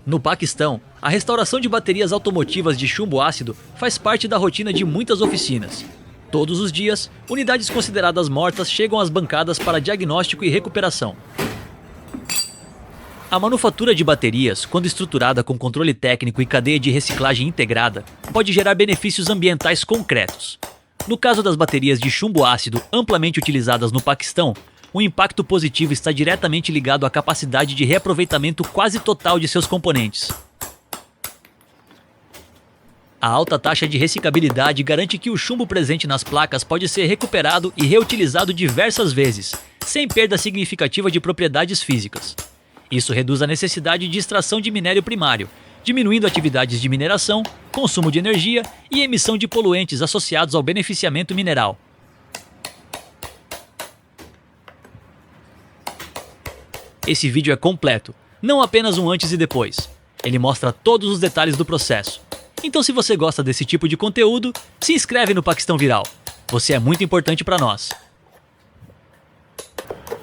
No Paquistão, a restauração de baterias automotivas de chumbo ácido faz parte da rotina de muitas oficinas. Todos os dias, unidades consideradas mortas chegam às bancadas para diagnóstico e recuperação. A manufatura de baterias, quando estruturada com controle técnico e cadeia de reciclagem integrada, pode gerar benefícios ambientais concretos. No caso das baterias de chumbo ácido amplamente utilizadas no Paquistão, o impacto positivo está diretamente ligado à capacidade de reaproveitamento quase total de seus componentes. A alta taxa de reciclabilidade garante que o chumbo presente nas placas pode ser recuperado e reutilizado diversas vezes, sem perda significativa de propriedades físicas. Isso reduz a necessidade de extração de minério primário, diminuindo atividades de mineração, consumo de energia e emissão de poluentes associados ao beneficiamento mineral. Esse vídeo é completo, não apenas um antes e depois. Ele mostra todos os detalhes do processo. Então, se você gosta desse tipo de conteúdo, se inscreve no Paquistão Viral. Você é muito importante para nós.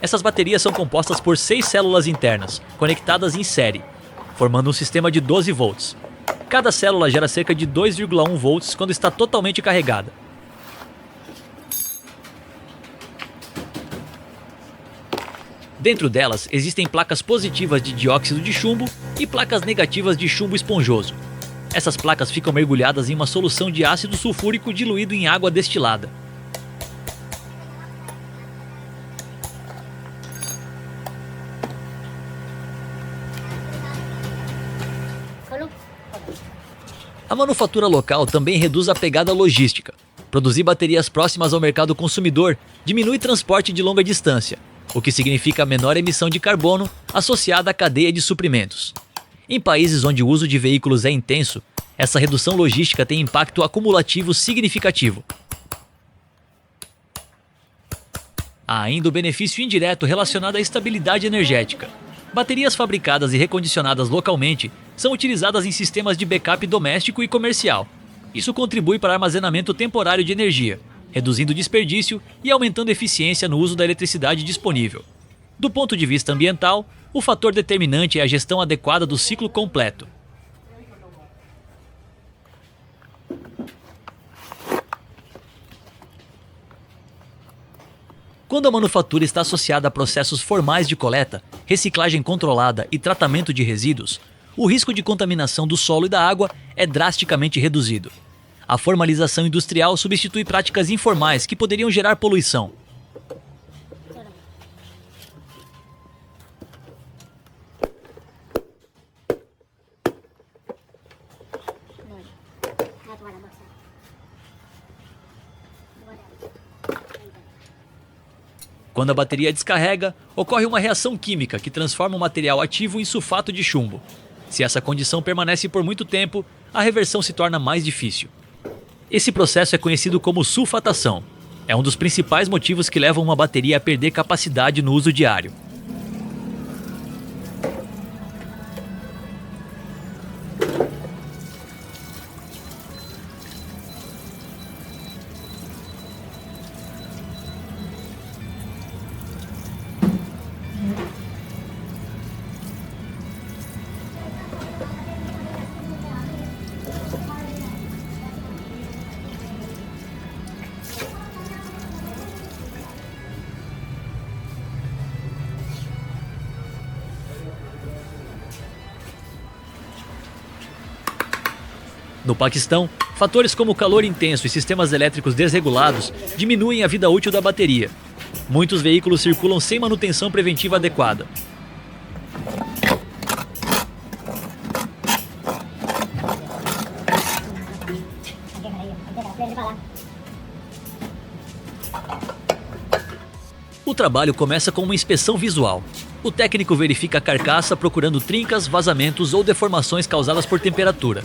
Essas baterias são compostas por 6 células internas, conectadas em série, formando um sistema de 12 volts. Cada célula gera cerca de 2,1 volts quando está totalmente carregada. Dentro delas existem placas positivas de dióxido de chumbo e placas negativas de chumbo esponjoso. Essas placas ficam mergulhadas em uma solução de ácido sulfúrico diluído em água destilada. A manufatura local também reduz a pegada logística. Produzir baterias próximas ao mercado consumidor diminui transporte de longa distância, o que significa menor emissão de carbono associada à cadeia de suprimentos. Em países onde o uso de veículos é intenso, essa redução logística tem impacto acumulativo significativo. Há ainda o benefício indireto relacionado à estabilidade energética. Baterias fabricadas e recondicionadas localmente são utilizadas em sistemas de backup doméstico e comercial. Isso contribui para armazenamento temporário de energia, reduzindo desperdício e aumentando eficiência no uso da eletricidade disponível. Do ponto de vista ambiental, o fator determinante é a gestão adequada do ciclo completo. Quando a manufatura está associada a processos formais de coleta, reciclagem controlada e tratamento de resíduos, o risco de contaminação do solo e da água é drasticamente reduzido. A formalização industrial substitui práticas informais que poderiam gerar poluição. Quando a bateria descarrega, ocorre uma reação química que transforma o material ativo em sulfato de chumbo. Se essa condição permanece por muito tempo, a reversão se torna mais difícil. Esse processo é conhecido como sulfatação. É um dos principais motivos que levam uma bateria a perder capacidade no uso diário. No Paquistão, fatores como calor intenso e sistemas elétricos desregulados diminuem a vida útil da bateria. Muitos veículos circulam sem manutenção preventiva adequada. O trabalho começa com uma inspeção visual. O técnico verifica a carcaça procurando trincas, vazamentos ou deformações causadas por temperatura.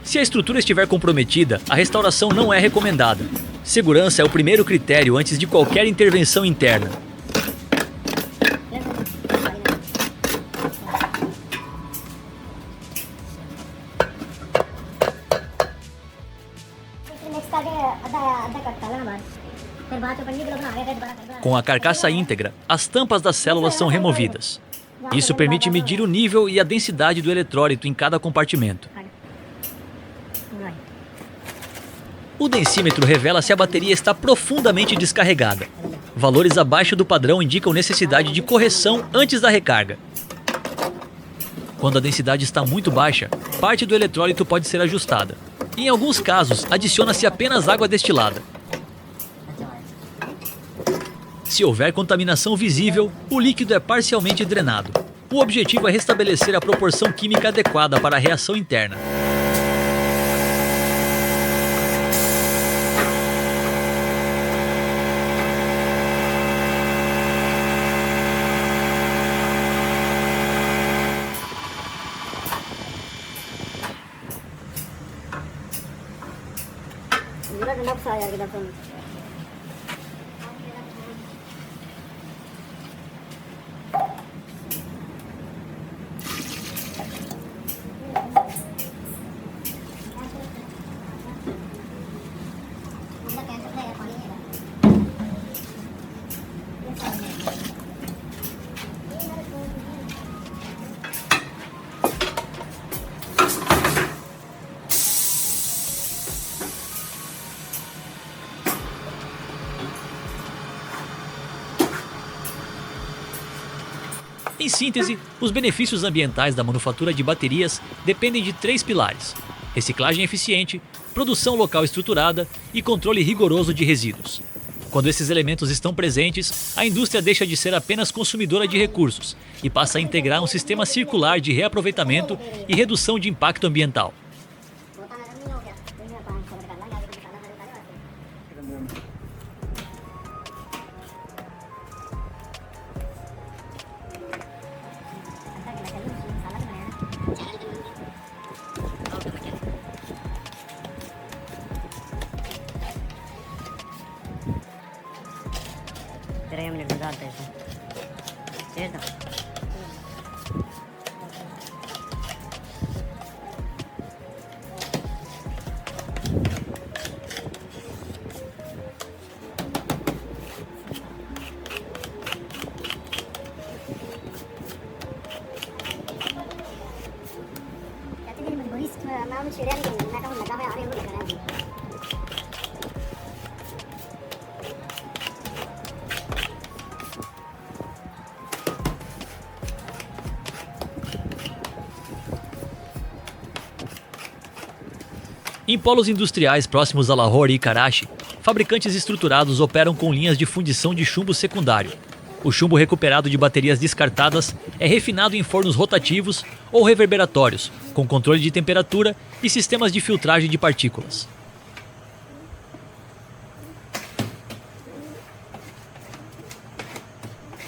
Se a estrutura estiver comprometida, a restauração não é recomendada. Segurança é o primeiro critério antes de qualquer intervenção interna. Com a carcaça íntegra, as tampas das células são removidas. Isso permite medir o nível e a densidade do eletrólito em cada compartimento. O densímetro revela se a bateria está profundamente descarregada. Valores abaixo do padrão indicam necessidade de correção antes da recarga. Quando a densidade está muito baixa, parte do eletrólito pode ser ajustada. Em alguns casos, adiciona-se apenas água destilada. Se houver contaminação visível, o líquido é parcialmente drenado. O objetivo é restabelecer a proporção química adequada para a reação interna. Em síntese, os benefícios ambientais da manufatura de baterias dependem de 3 pilares: reciclagem eficiente, produção local estruturada e controle rigoroso de resíduos. Quando esses elementos estão presentes, a indústria deixa de ser apenas consumidora de recursos e passa a integrar um sistema circular de reaproveitamento e redução de impacto ambiental. Em polos industriais próximos a Lahore e Karachi, fabricantes estruturados operam com linhas de fundição de chumbo secundário. O chumbo recuperado de baterias descartadas é refinado em fornos rotativos ou reverberatórios, com controle de temperatura e sistemas de filtragem de partículas.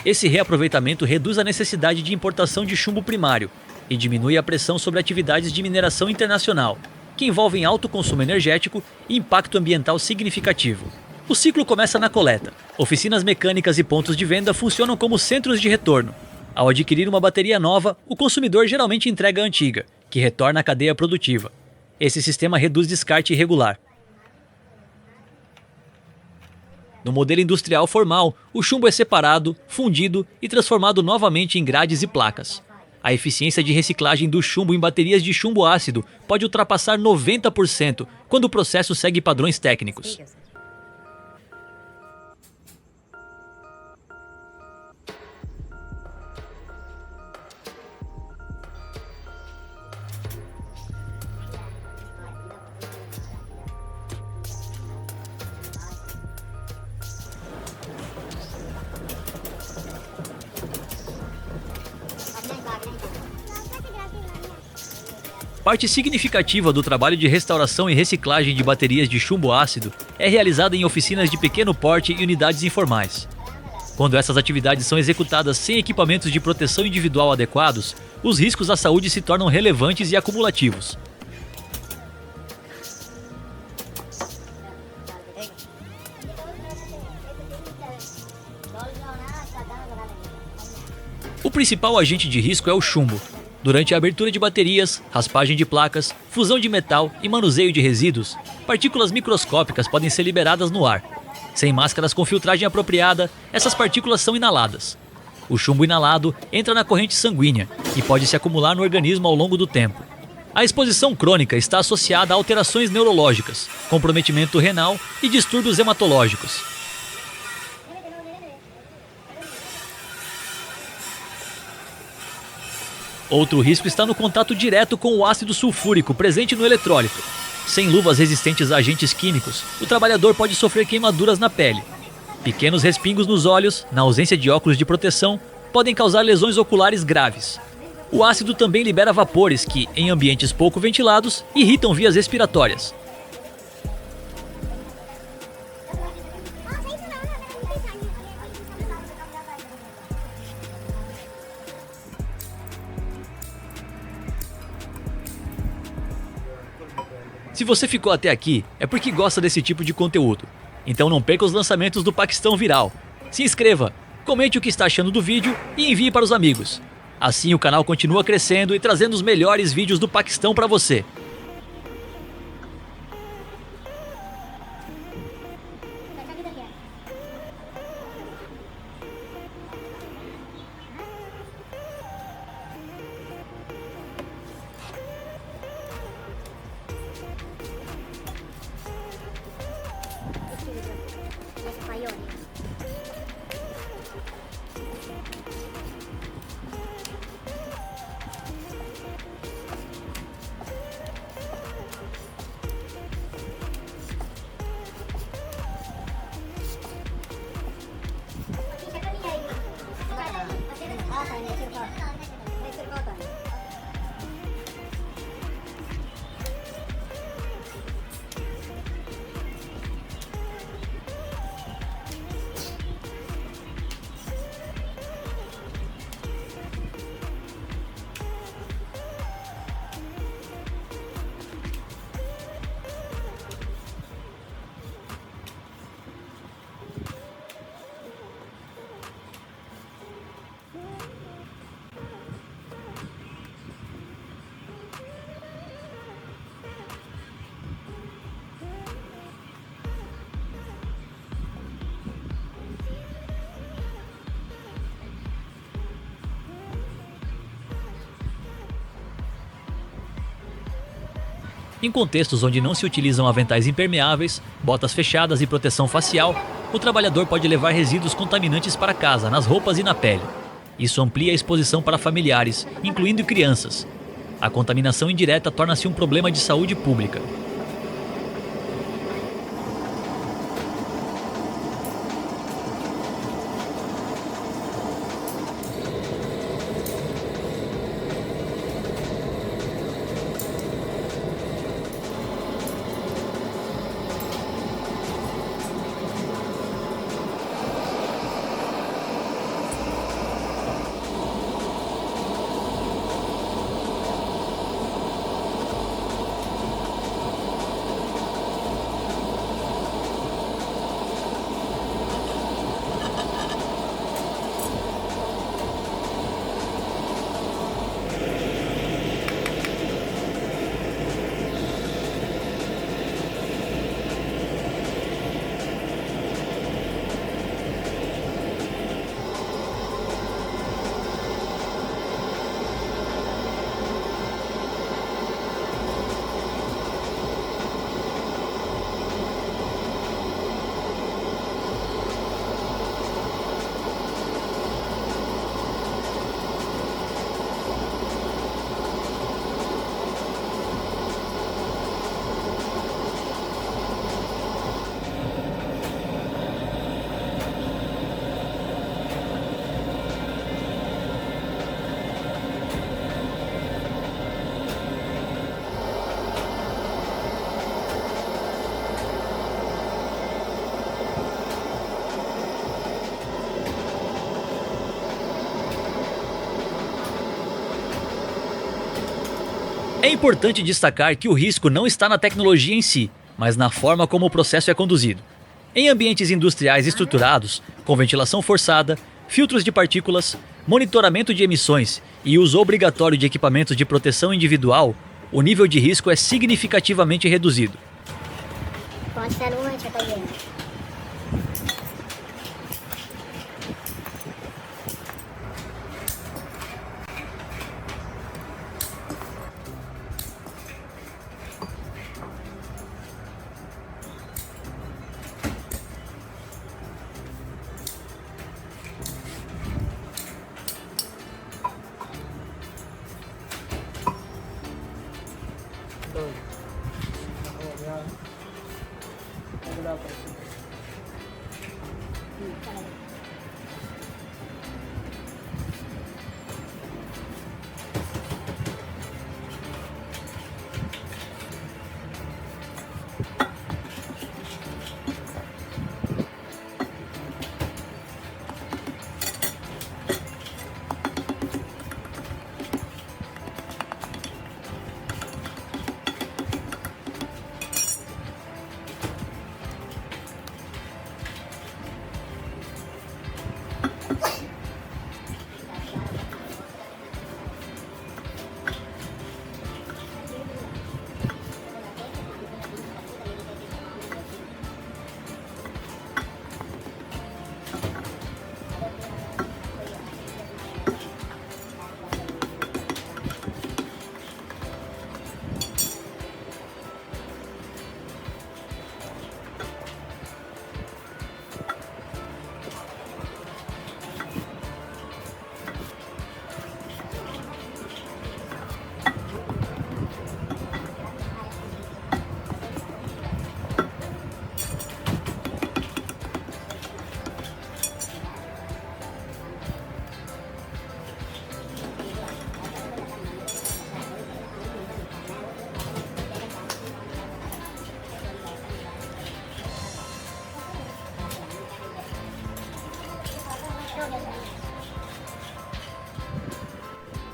Esse reaproveitamento reduz a necessidade de importação de chumbo primário e diminui a pressão sobre atividades de mineração internacional, que envolvem alto consumo energético e impacto ambiental significativo. O ciclo começa na coleta. Oficinas mecânicas e pontos de venda funcionam como centros de retorno. Ao adquirir uma bateria nova, o consumidor geralmente entrega a antiga, que retorna à cadeia produtiva. Esse sistema reduz descarte irregular. No modelo industrial formal, o chumbo é separado, fundido e transformado novamente em grades e placas. A eficiência de reciclagem do chumbo em baterias de chumbo ácido pode ultrapassar 90% quando o processo segue padrões técnicos. Parte significativa do trabalho de restauração e reciclagem de baterias de chumbo ácido é realizada em oficinas de pequeno porte e unidades informais. Quando essas atividades são executadas sem equipamentos de proteção individual adequados, os riscos à saúde se tornam relevantes e acumulativos. O principal agente de risco é o chumbo. Durante a abertura de baterias, raspagem de placas, fusão de metal e manuseio de resíduos, partículas microscópicas podem ser liberadas no ar. Sem máscaras com filtragem apropriada, essas partículas são inaladas. O chumbo inalado entra na corrente sanguínea e pode se acumular no organismo ao longo do tempo. A exposição crônica está associada a alterações neurológicas, comprometimento renal e distúrbios hematológicos. Outro risco está no contato direto com o ácido sulfúrico presente no eletrólito. Sem luvas resistentes a agentes químicos, o trabalhador pode sofrer queimaduras na pele. Pequenos respingos nos olhos, na ausência de óculos de proteção, podem causar lesões oculares graves. O ácido também libera vapores que, em ambientes pouco ventilados, irritam vias respiratórias. Se você ficou até aqui, é porque gosta desse tipo de conteúdo. Então não perca os lançamentos do Paquistão Viral. Se inscreva, comente o que está achando do vídeo e envie para os amigos. Assim o canal continua crescendo e trazendo os melhores vídeos do Paquistão para você. Em contextos onde não se utilizam aventais impermeáveis, botas fechadas e proteção facial, o trabalhador pode levar resíduos contaminantes para casa, nas roupas e na pele. Isso amplia a exposição para familiares, incluindo crianças. A contaminação indireta torna-se um problema de saúde pública. É importante destacar que o risco não está na tecnologia em si, mas na forma como o processo é conduzido. Em ambientes industriais estruturados, com ventilação forçada, filtros de partículas, monitoramento de emissões e uso obrigatório de equipamentos de proteção individual, o nível de risco é significativamente reduzido.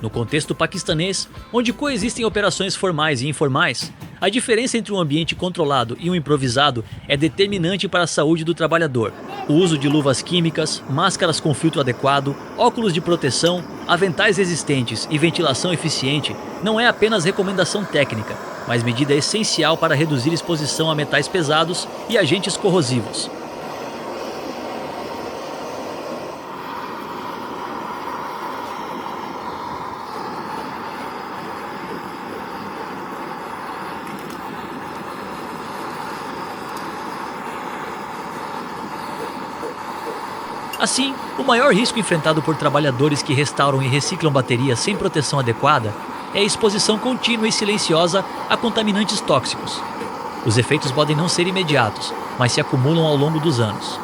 No contexto paquistanês, onde coexistem operações formais e informais, a diferença entre um ambiente controlado e um improvisado é determinante para a saúde do trabalhador. O uso de luvas químicas, máscaras com filtro adequado, óculos de proteção, aventais resistentes e ventilação eficiente não é apenas recomendação técnica, mas medida essencial para reduzir exposição a metais pesados e agentes corrosivos. Assim, o maior risco enfrentado por trabalhadores que restauram e reciclam baterias sem proteção adequada é a exposição contínua e silenciosa a contaminantes tóxicos. Os efeitos podem não ser imediatos, mas se acumulam ao longo dos anos.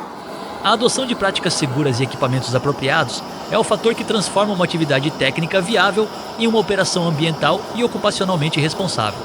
A adoção de práticas seguras e equipamentos apropriados é o fator que transforma uma atividade técnica viável em uma operação ambiental e ocupacionalmente responsável.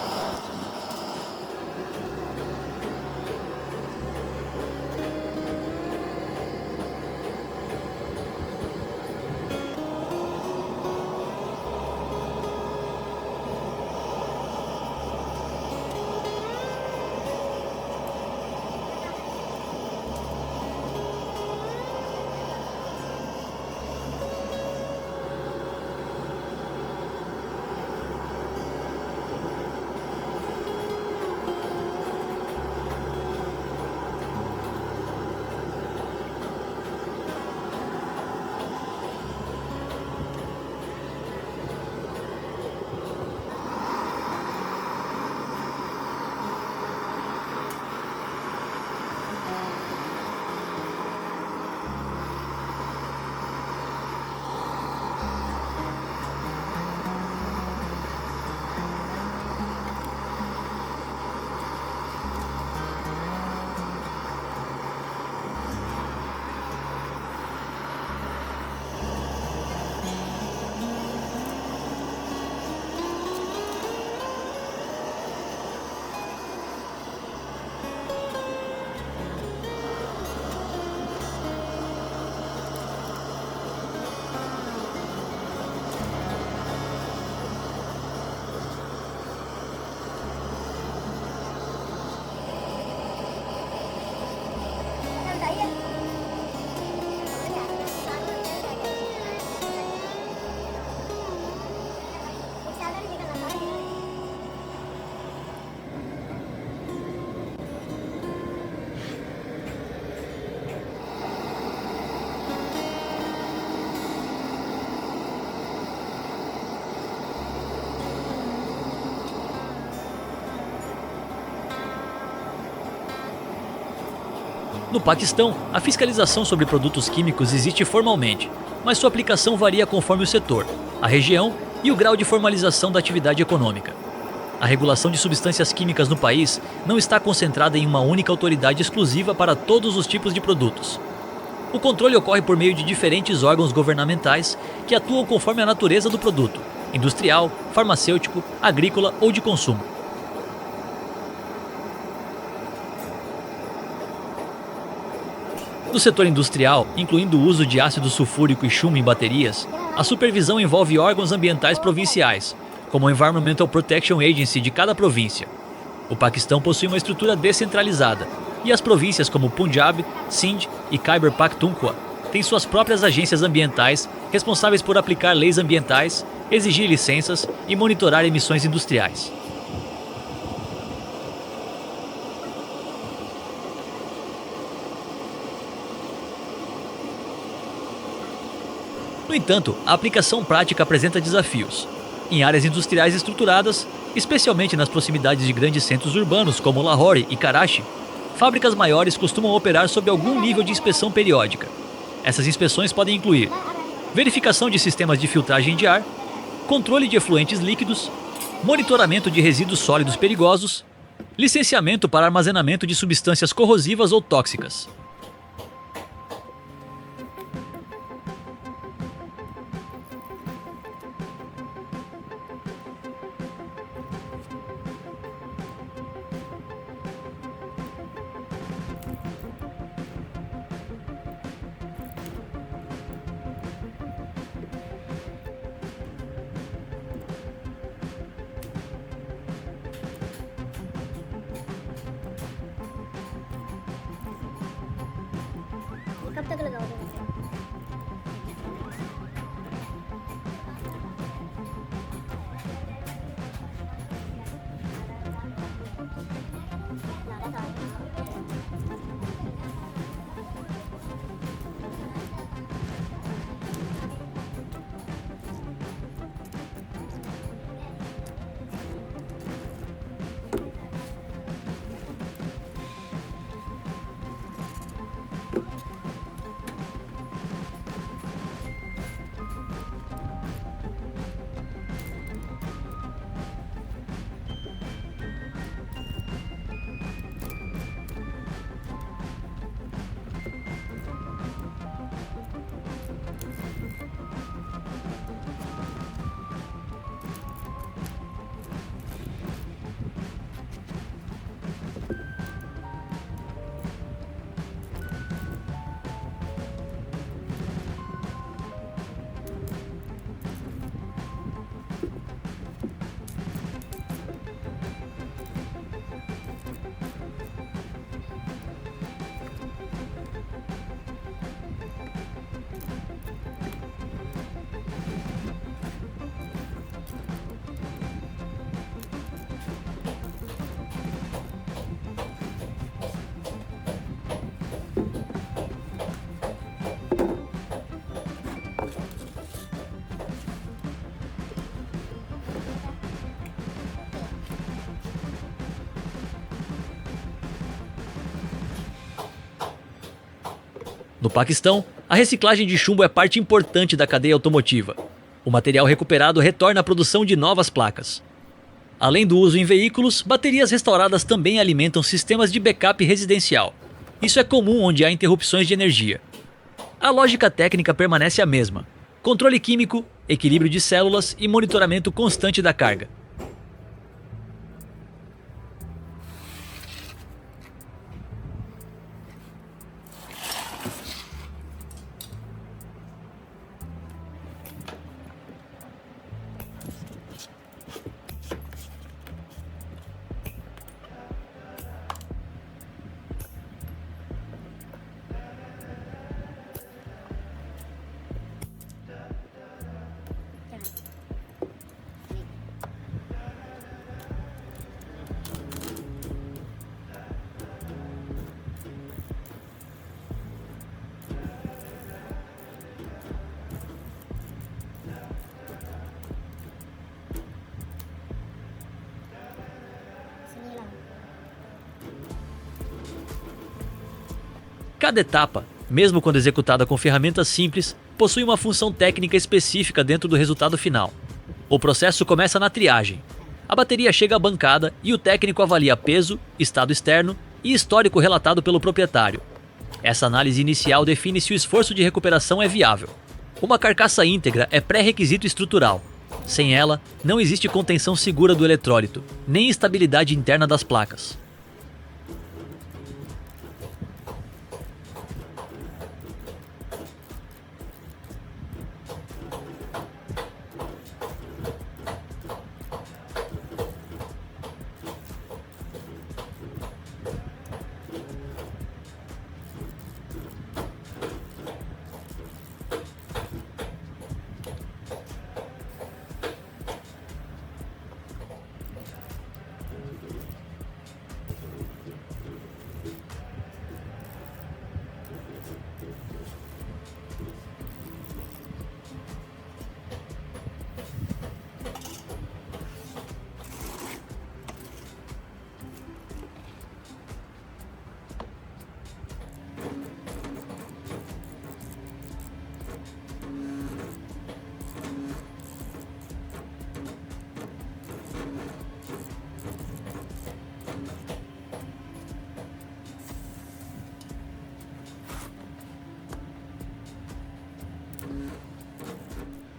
No Paquistão, a fiscalização sobre produtos químicos existe formalmente, mas sua aplicação varia conforme o setor, a região e o grau de formalização da atividade econômica. A regulação de substâncias químicas no país não está concentrada em uma única autoridade exclusiva para todos os tipos de produtos. O controle ocorre por meio de diferentes órgãos governamentais que atuam conforme a natureza do produto, industrial, farmacêutico, agrícola ou de consumo. No setor industrial, incluindo o uso de ácido sulfúrico e chumbo em baterias, a supervisão envolve órgãos ambientais provinciais, como o Environmental Protection Agency de cada província. O Paquistão possui uma estrutura descentralizada, e as províncias como Punjab, Sindh e Khyber Pakhtunkhwa têm suas próprias agências ambientais responsáveis por aplicar leis ambientais, exigir licenças e monitorar emissões industriais. No entanto, a aplicação prática apresenta desafios. Em áreas industriais estruturadas, especialmente nas proximidades de grandes centros urbanos como Lahore e Karachi, fábricas maiores costumam operar sob algum nível de inspeção periódica. Essas inspeções podem incluir verificação de sistemas de filtragem de ar, controle de efluentes líquidos, monitoramento de resíduos sólidos perigosos, licenciamento para armazenamento de substâncias corrosivas ou tóxicas. तक लगाओगे वैसे? No Paquistão, a reciclagem de chumbo é parte importante da cadeia automotiva. O material recuperado retorna à produção de novas placas. Além do uso em veículos, baterias restauradas também alimentam sistemas de backup residencial. Isso é comum onde há interrupções de energia. A lógica técnica permanece a mesma: controle químico, equilíbrio de células e monitoramento constante da carga. Cada etapa, mesmo quando executada com ferramentas simples, possui uma função técnica específica dentro do resultado final. O processo começa na triagem. A bateria chega à bancada e o técnico avalia peso, estado externo e histórico relatado pelo proprietário. Essa análise inicial define se o esforço de recuperação é viável. Uma carcaça íntegra é pré-requisito estrutural. Sem ela, não existe contenção segura do eletrólito, nem estabilidade interna das placas.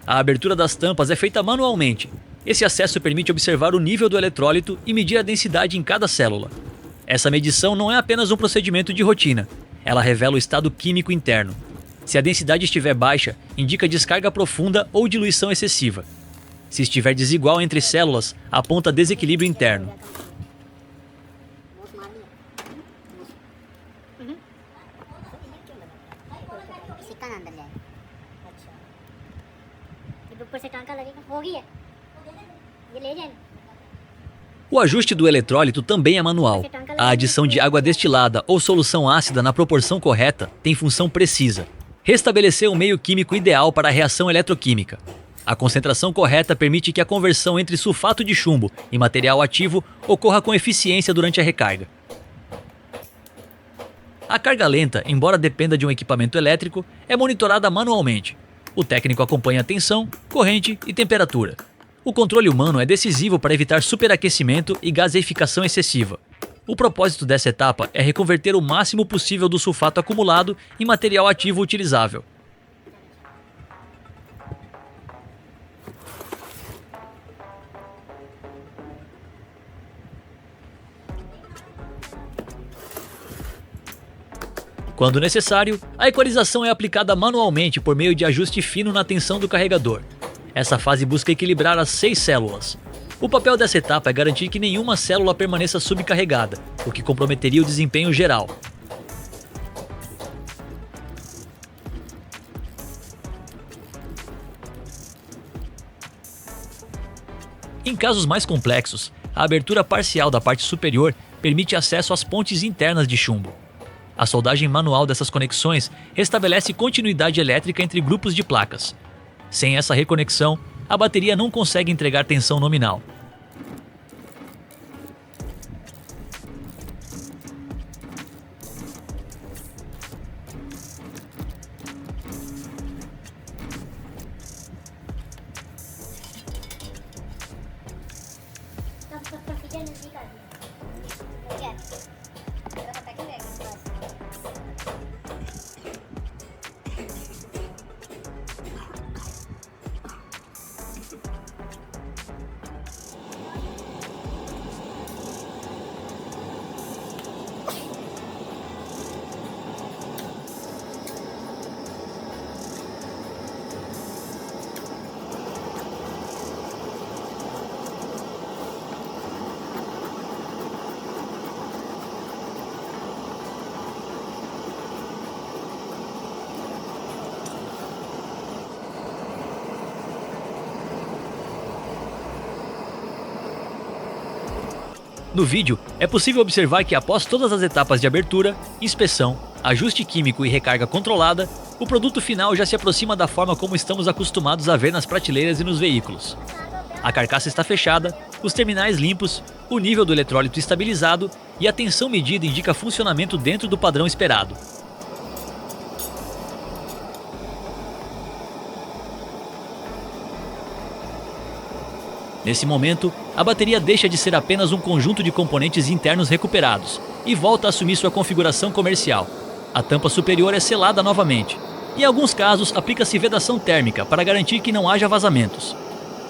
A abertura das tampas é feita manualmente. Esse acesso permite observar o nível do eletrólito e medir a densidade em cada célula. Essa medição não é apenas um procedimento de rotina, ela revela o estado químico interno. Se a densidade estiver baixa, indica descarga profunda ou diluição excessiva. Se estiver desigual entre células, aponta desequilíbrio interno. O ajuste do eletrólito também é manual. A adição de água destilada ou solução ácida na proporção correta tem função precisa: restabelecer o meio químico ideal para a reação eletroquímica. A concentração correta permite que a conversão entre sulfato de chumbo e material ativo ocorra com eficiência durante a recarga. A carga lenta, embora dependa de um equipamento elétrico, é monitorada manualmente. O técnico acompanha a tensão, corrente e temperatura. O controle humano é decisivo para evitar superaquecimento e gaseificação excessiva. O propósito dessa etapa é reconverter o máximo possível do sulfato acumulado em material ativo utilizável. Quando necessário, a equalização é aplicada manualmente por meio de ajuste fino na tensão do carregador. Essa fase busca equilibrar as 6 células. O papel dessa etapa é garantir que nenhuma célula permaneça subcarregada, o que comprometeria o desempenho geral. Em casos mais complexos, a abertura parcial da parte superior permite acesso às pontes internas de chumbo. A soldagem manual dessas conexões restabelece continuidade elétrica entre grupos de placas. Sem essa reconexão, a bateria não consegue entregar tensão nominal. No vídeo, é possível observar que após todas as etapas de abertura, inspeção, ajuste químico e recarga controlada, o produto final já se aproxima da forma como estamos acostumados a ver nas prateleiras e nos veículos. A carcaça está fechada, os terminais limpos, o nível do eletrólito estabilizado e a tensão medida indica funcionamento dentro do padrão esperado. Nesse momento, a bateria deixa de ser apenas um conjunto de componentes internos recuperados e volta a assumir sua configuração comercial. A tampa superior é selada novamente. Em alguns casos, aplica-se vedação térmica para garantir que não haja vazamentos.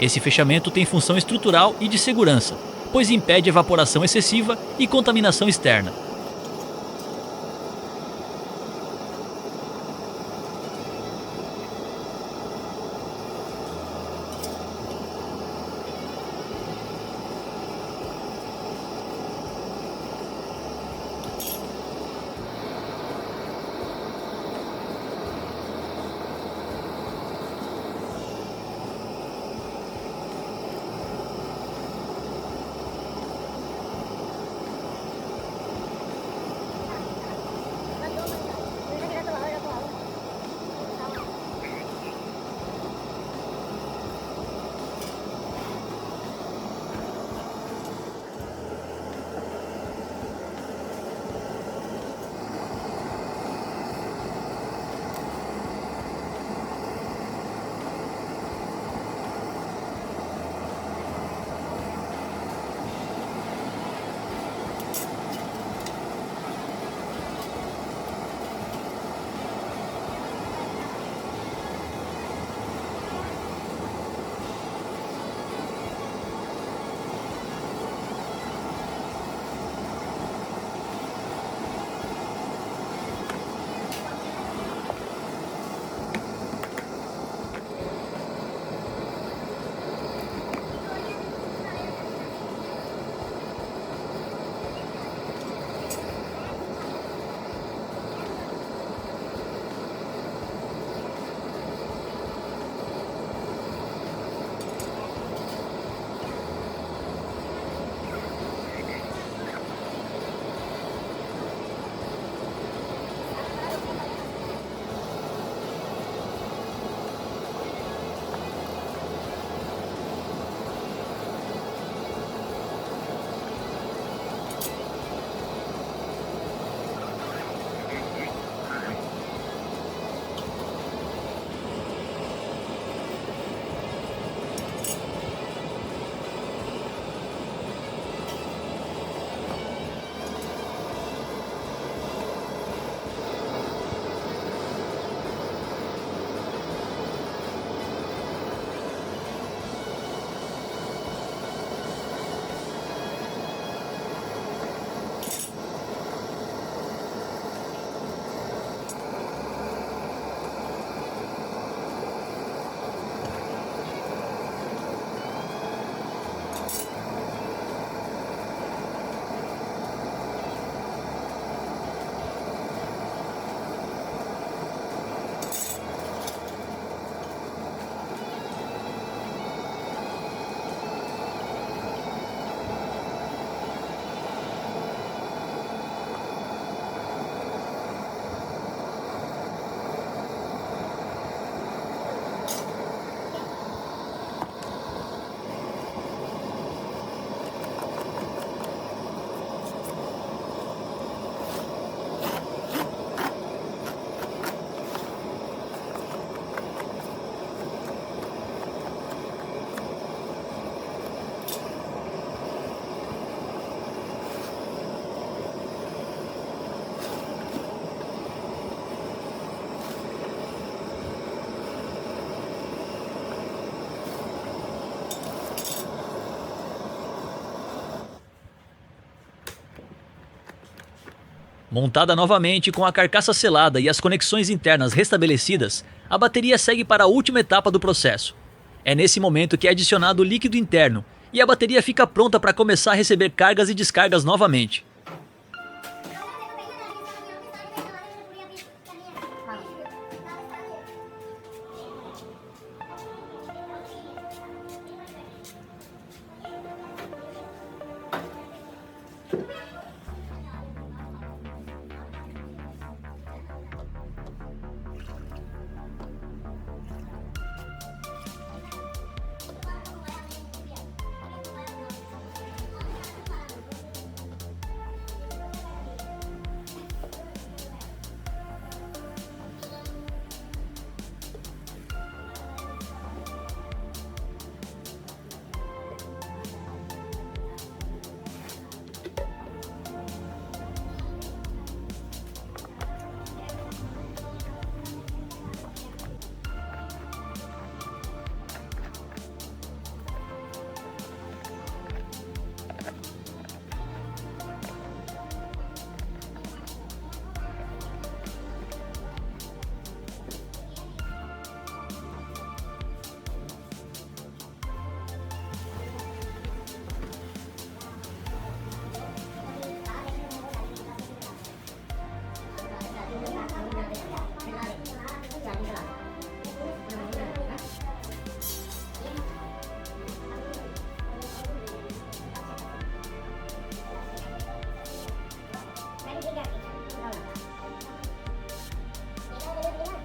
Esse fechamento tem função estrutural e de segurança, pois impede evaporação excessiva e contaminação externa. Montada novamente com a carcaça selada e as conexões internas restabelecidas, a bateria segue para a última etapa do processo. É nesse momento que é adicionado o líquido interno e a bateria fica pronta para começar a receber cargas e descargas novamente.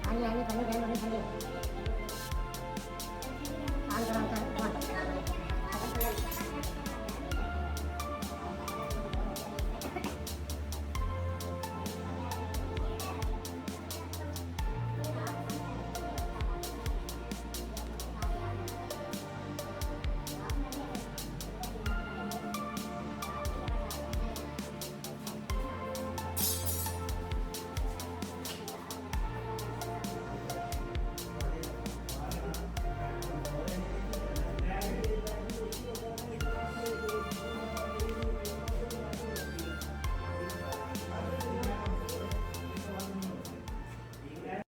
아니, 반대로.